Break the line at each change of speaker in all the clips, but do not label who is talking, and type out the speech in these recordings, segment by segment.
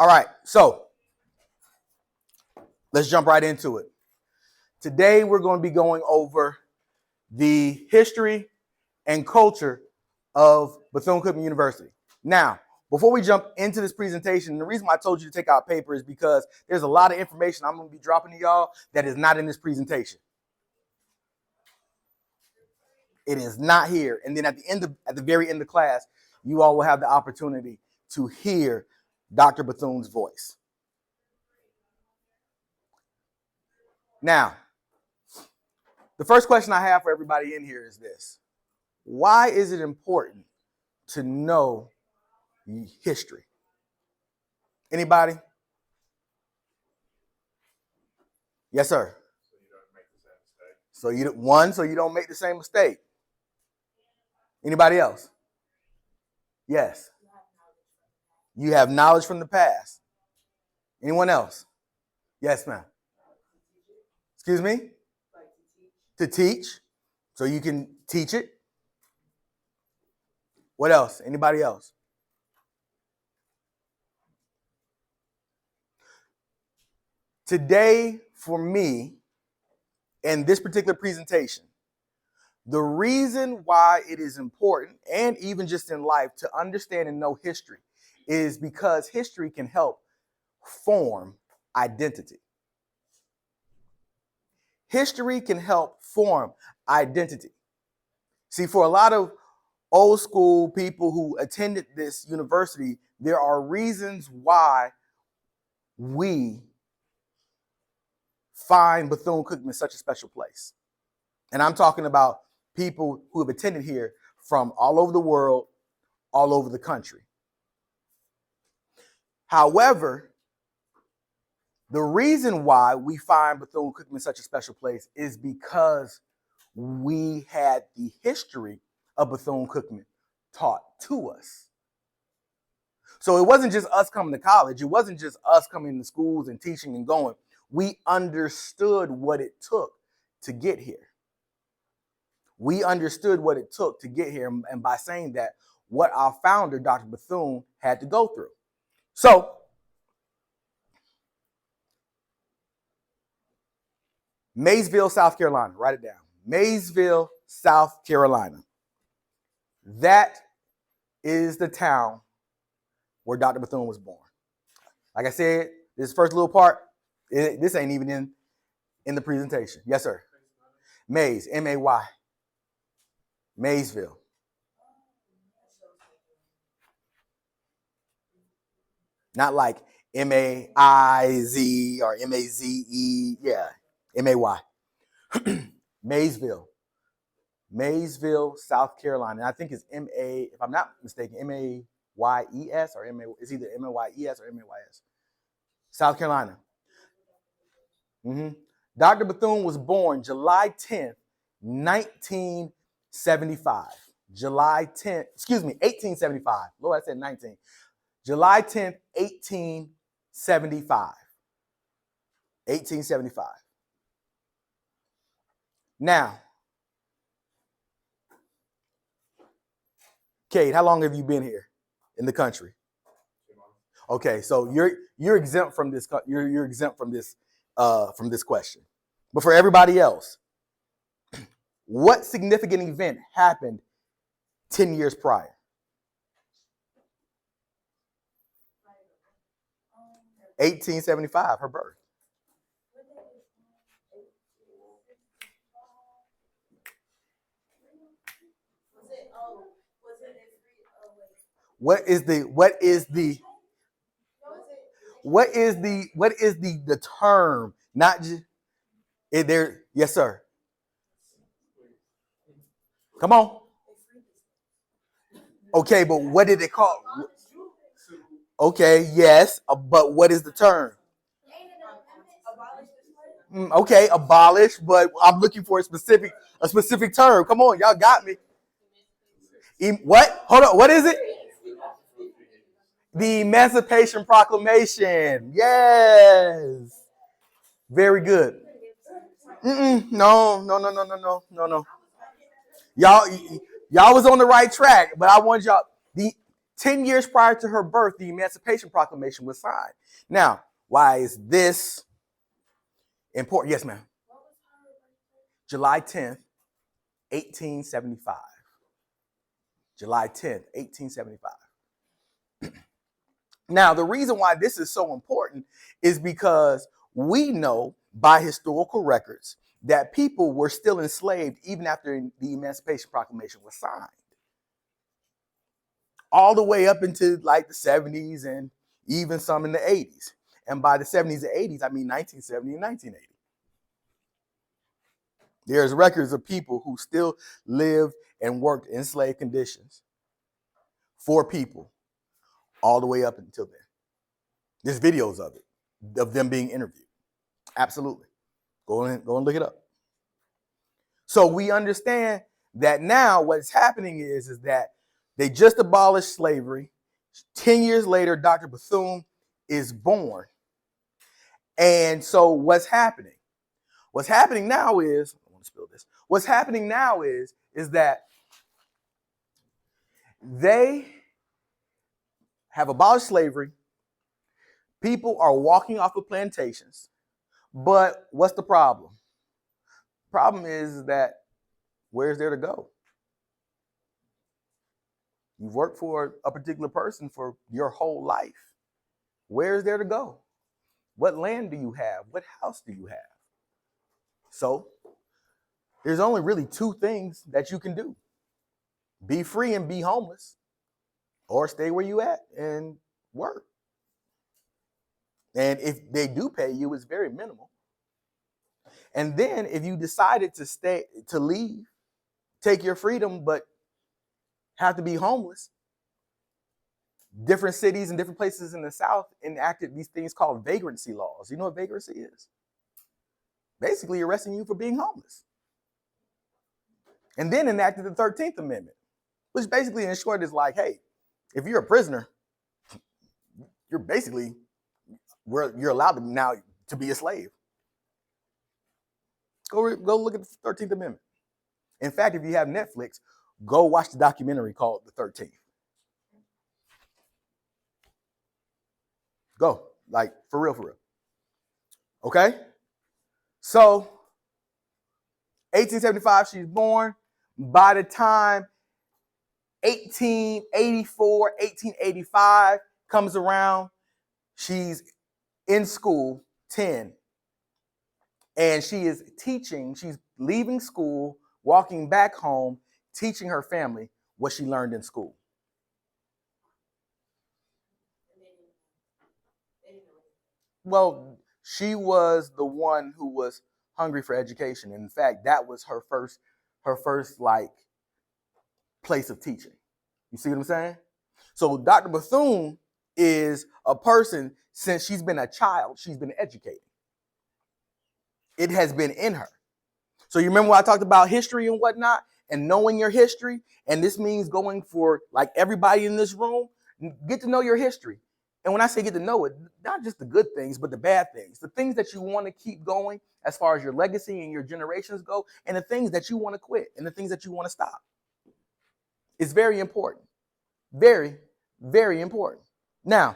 All right, so let's jump right into it. Today, we're going to be going over the history and culture of Bethune-Cookman University. Now, before we jump into this presentation, the reason why I told you to take out paper is because there's a lot of information I'm going to be dropping to y'all that is not in this presentation. It is not here. And then at the very end of class, you all will have the opportunity to hear Dr. Bethune's voice. Now, the first question I have for everybody in here is this. Why is it important to know history? Anybody? Yes, sir. So you don't make the same mistake. Anybody else? Yes. You have knowledge from the past. Anyone else? Yes, ma'am. Excuse me? To teach. So you can teach it. What else? Anybody else? Today, for me, in this particular presentation, the reason why it is important, and even just in life, to understand and know history is because history can help form identity. History can help form identity. See, for a lot of old school people who attended this university, there are reasons why we find Bethune-Cookman such a special place. And I'm talking about people who have attended here from all over the world, all over the country. However, the reason why we find Bethune-Cookman such a special place is because we had the history of Bethune-Cookman taught to us. So it wasn't just us coming to college. It wasn't just us coming to schools and teaching and going. We understood what it took to get here. We understood what it took to get here, and by saying that, what our founder, Dr. Bethune, had to go through. So, Maysville, South Carolina, write it down. Maysville, South Carolina. That is the town where Dr. Bethune was born. Like I said, this first little part, this ain't even in the presentation. Yes, sir. Mays, M-A-Y. Maysville. Not like M-A-I-Z or M-A-Z-E. Yeah, M-A-Y. Maysville. Maysville, South Carolina. And I think it's M-A, if I'm not mistaken, M-A-Y-E-S or M-A, it's either M-A-Y-E-S or M-A-Y-S. South Carolina. Dr. Bethune was born July 10th, 1975. July 10th, 1875. Lord, I said 19. July 10th, 1875. 1875. Now, Kate, how long have you been here in the country? Okay, so you're exempt from this. You're exempt from this question. But for everybody else, what significant event happened 10 years prior? (1875), her birth. What is the term? Not just there. Yes, sir. Come on. Okay, but what did it call? Okay, yes, but what is the term? Okay, abolish, but I'm looking for a specific term. Come on, y'all got me. What? Hold on. What is it? The Emancipation Proclamation. Yes. Very good. No. Y'all was on the right track, but I want y'all. 10 years prior to her birth, the Emancipation Proclamation was signed. Now, why is this important? Yes, ma'am. July 10th, 1875. July 10th, 1875. Now, the reason why this is so important is because we know by historical records that people were still enslaved even after the Emancipation Proclamation was signed. All the way up into like the 70s and even some in the 80s. And by the 70s and 80s, I mean 1970 and 1980. There's records of people who still lived and worked in slave conditions for people all the way up until then. There's videos of it, of them being interviewed. Absolutely. Go and look it up. So we understand that now what's happening is that they just abolished slavery. 10 years later, Dr. Bethune is born. And so what's happening? What's happening now is, I want to spill this. What's happening now is that they have abolished slavery. People are walking off of plantations. But what's the problem? Problem is that where's there to go? You've worked for a particular person for your whole life. Where's there to go? What land do you have? What house do you have? So there's only really two things that you can do. Be free and be homeless, or stay where you at and work. And if they do pay you, it's very minimal. And then if you decided to leave, take your freedom, but have to be homeless, different cities and different places in the South enacted these things called vagrancy laws. You know what vagrancy is? Basically arresting you for being homeless. And then enacted the 13th Amendment, which basically in short is like, hey, if you're a prisoner, you're allowed to now to be a slave. Go look at the 13th Amendment. In fact, if you have Netflix, go watch the documentary called The 13th. Go, like for real. Okay? So, 1875, she's born. By the time 1884, 1885 comes around, she's in school, 10. And she is teaching, she's leaving school, walking back home, teaching her family what she learned in school. Well, she was the one who was hungry for education. In fact, that was her first like place of teaching. You see what I'm saying? So Dr. Bethune is a person, since she's been a child, she's been educated. It has been in her. So you remember when I talked about history and whatnot, and knowing your history, and this means going for like everybody in this room, get to know your history. And when I say get to know it, not just the good things, but the bad things, the things that you want to keep going as far as your legacy and your generations go, and the things that you want to quit and the things that you want to stop. It's very important. Very, very important. Now,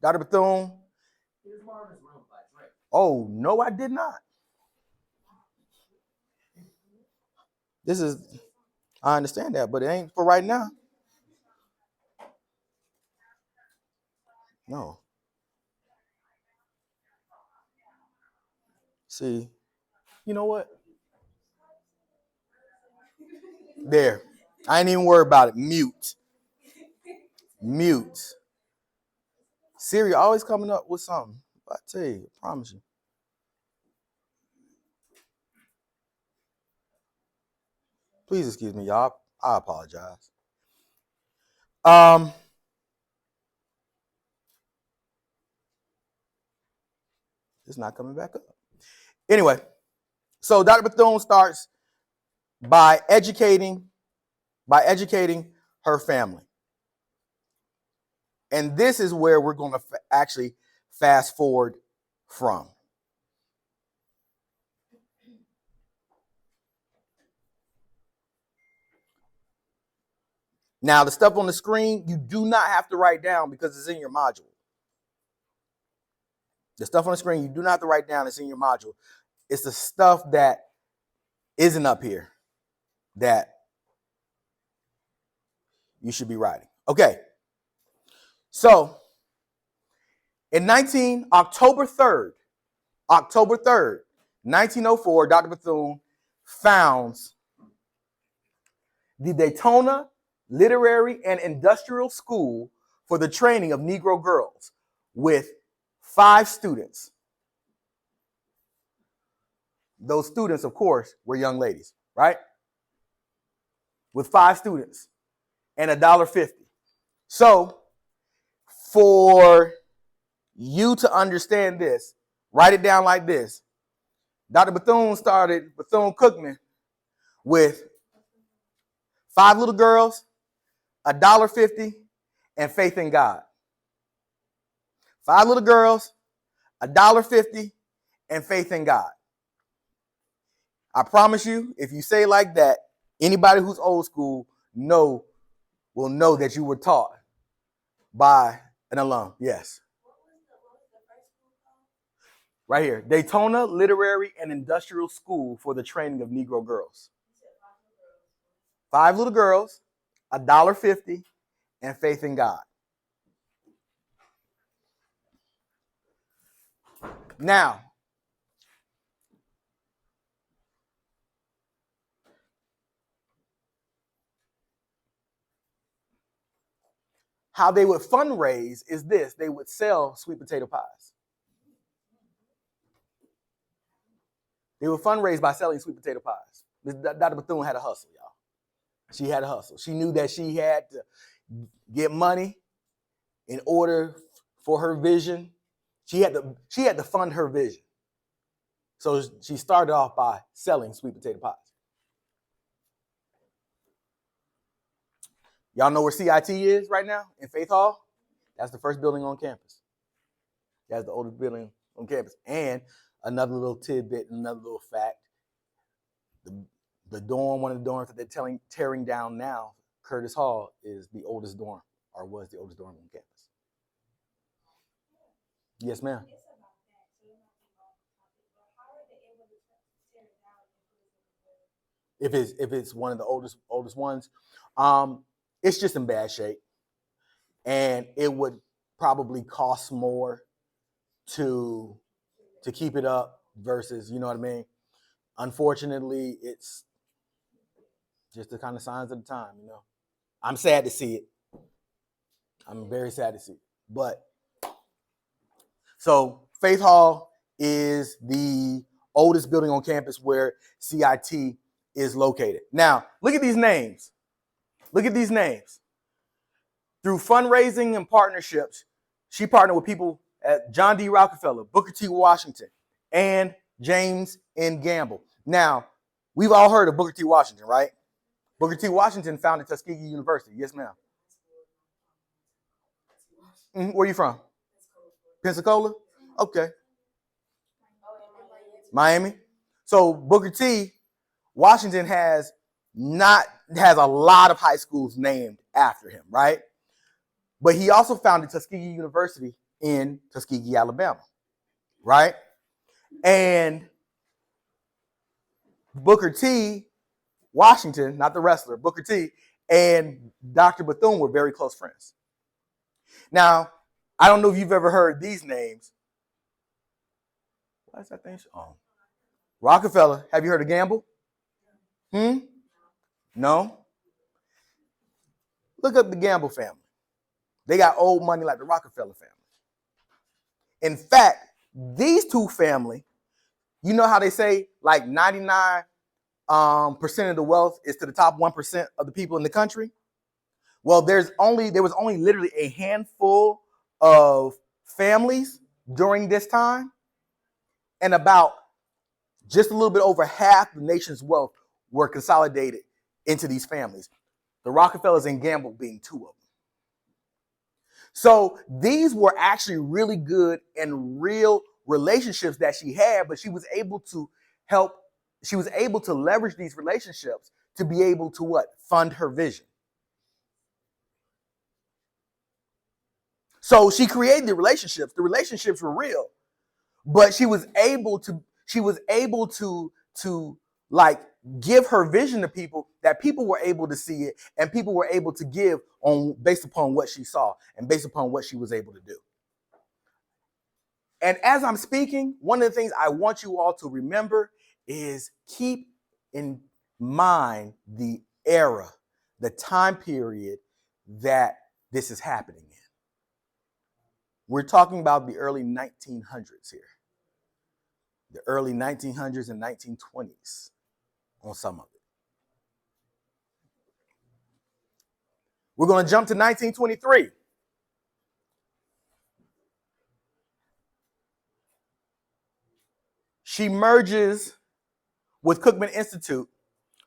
Dr. Bethune. Oh, no, I did not. I understand that, but it ain't for right now. No. See, you know what? There. I ain't even worried about it. Mute. Siri always coming up with something. I tell you, I promise you. Please excuse me, y'all. I apologize. It's not coming back up. Anyway, so Dr. Bethune starts by educating her family. And this is where we're going to actually fast forward from. Now, the stuff on the screen, you do not have to write down because it's in your module. The stuff on the screen, you do not have to write down. It's in your module. It's the stuff that isn't up here that you should be writing. Okay. So, October 3rd, 1904, Dr. Bethune founds the Daytona Literary and Industrial School for the training of Negro girls with 5 students. Those students, of course, were young ladies, right? With 5 students and $1.50. So, for you to understand this, write it down like this. Dr. Bethune started Bethune-Cookman with 5 little girls, $1.50, and faith in God. 5 little girls, $1.50, and faith in God. I promise you, if you say it like that, anybody who's old school will know that you were taught by an alum. Yes. Right here. Daytona Literary and Industrial School for the training of Negro girls. 5 little girls, $1.50, and faith in God. Now, how they would fundraise is this. They would sell sweet potato pies. They would fundraise by selling sweet potato pies. Dr. Bethune had a hustle, y'all. She had a hustle. She knew that she had to get money in order for her vision. She had to fund her vision. So she started off by selling sweet potato pies. Y'all know where CIT is right now in Faith Hall? That's the first building on campus. That's the oldest building on campus. And another little tidbit, another little fact. The dorm, one of the dorms that they're tearing down now, Curtis Hall, is the oldest dorm, or was the oldest dorm on campus. Yes, ma'am. If it's one of the oldest ones, it's just in bad shape, and it would probably cost more to keep it up versus, you know what I mean. Unfortunately, it's just the kind of signs of the time, you know. I'm sad to see it. I'm very sad to see it. But so Faith Hall is the oldest building on campus where CIT is located. Now, look at these names. Look at these names. Through fundraising and partnerships, she partnered with people at John D. Rockefeller, Booker T. Washington, and James N. Gamble. Now, we've all heard of Booker T. Washington, right? Booker T. Washington founded Tuskegee University. Yes, ma'am. Where are you from? Pensacola? Okay. Miami. So Booker T. Washington has a lot of high schools named after him, right? But he also founded Tuskegee University in Tuskegee, Alabama, right? And Booker T. Washington, not the wrestler, Booker T. and Dr. Bethune were very close friends. Now, I don't know if you've ever heard these names. Why is that thing? Oh, Rockefeller. Have you heard of Gamble? No? Look up the Gamble family. They got old money like the Rockefeller family. In fact, these two family, you know how they say like 99% of the wealth is to the top 1% of the people in the country? Well, there was only literally a handful of families during this time, and about just a little bit over half the nation's wealth were consolidated into these families. The Rockefellers and Gamble being 2 of them. So these were actually really good and real relationships that she had, but she was able to leverage these relationships to be able to what? Fund her vision. So she created the relationships. The relationships were real, but she was able to like give her vision to people, that people were able to see it, and people were able to give on based upon what she saw and based upon what she was able to do. And as I'm speaking, one of the things I want you all to remember is keep in mind the era, the time period that this is happening in. We're talking about the early 1900s here. The early 1900s and 1920s on some of it. We're going to jump to 1923. She merges with Cookman Institute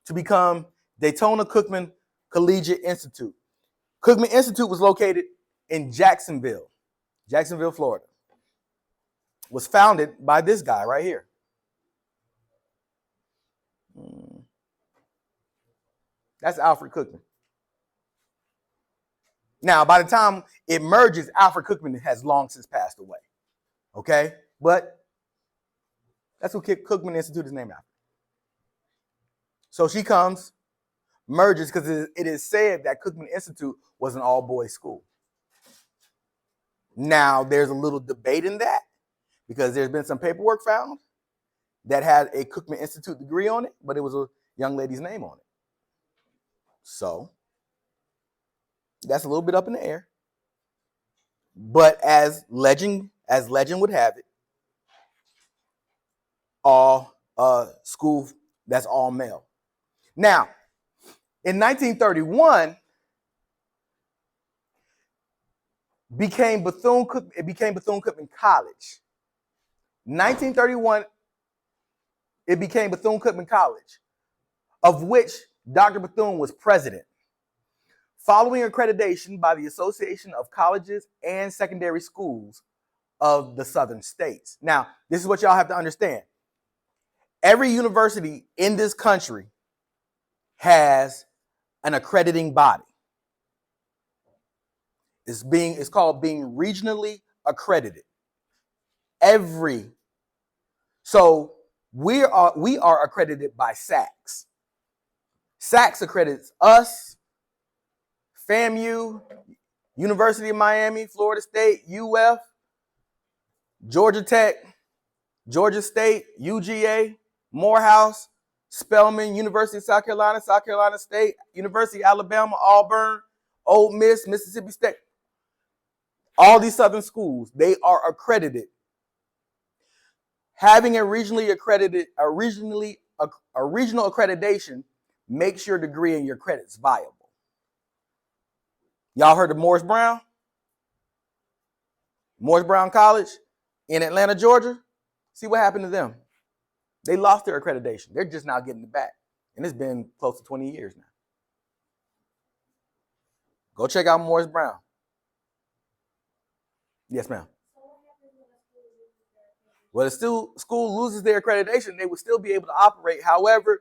to become Daytona Cookman Collegiate Institute. Cookman Institute was located in Jacksonville, Florida. Was founded by this guy right here. That's Alfred Cookman. Now, by the time it merges, Alfred Cookman has long since passed away. Okay? But that's what Cookman Institute is named after. So she comes, merges, because it is said that Cookman Institute was an all-boys school. Now, there's a little debate in that, because there's been some paperwork found that had a Cookman Institute degree on it, but it was a young lady's name on it. So that's a little bit up in the air. But as legend would have it, all school, that's all male. Now, in 1931, it became Bethune-Cookman College. 1931, it became Bethune-Cookman College, of which Dr. Bethune was president. Following accreditation by the Association of Colleges and Secondary Schools of the Southern States. Now, this is what y'all have to understand. Every university in this country has an accrediting body. It's called being regionally accredited. So we are accredited by SACS. SACS accredits us, FAMU, University of Miami, Florida State, UF, Georgia Tech, Georgia State, UGA, Morehouse, Spelman, University of South Carolina State, University of Alabama, Auburn, Ole Miss, Mississippi State. All these southern schools, they are accredited. Having a regional accreditation makes your degree and your credits viable. Y'all heard of Morris Brown? Morris Brown College in Atlanta, Georgia? See what happened to them? They lost their accreditation. They're just now getting it back. And it's been close to 20 years now. Go check out Morris Brown. Yes, ma'am. Well, if the school loses their accreditation, they would still be able to operate. However,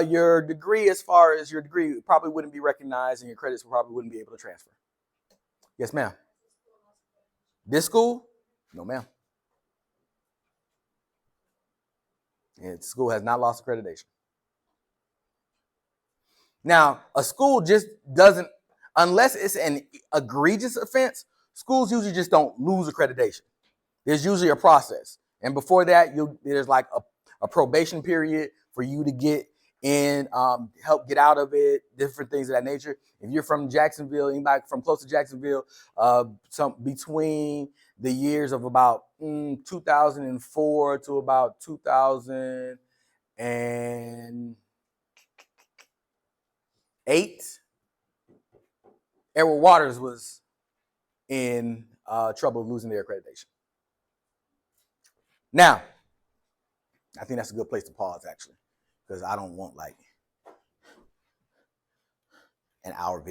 your degree, as far as your degree, probably wouldn't be recognized, and your credits probably wouldn't be able to transfer. Yes, ma'am. This school? No, ma'am. And school has not lost accreditation. Now, a school just doesn't, unless it's an egregious offense, schools usually just don't lose accreditation. There's usually a process. And before that, there's like a probation period for you to get in, help get out of it, different things of that nature. If you're from Jacksonville, anybody from close to Jacksonville, between the years of about 2004 to about 2008, Edward Waters was in trouble of losing their accreditation. Now, I think that's a good place to pause, actually, because I don't want like an hour video.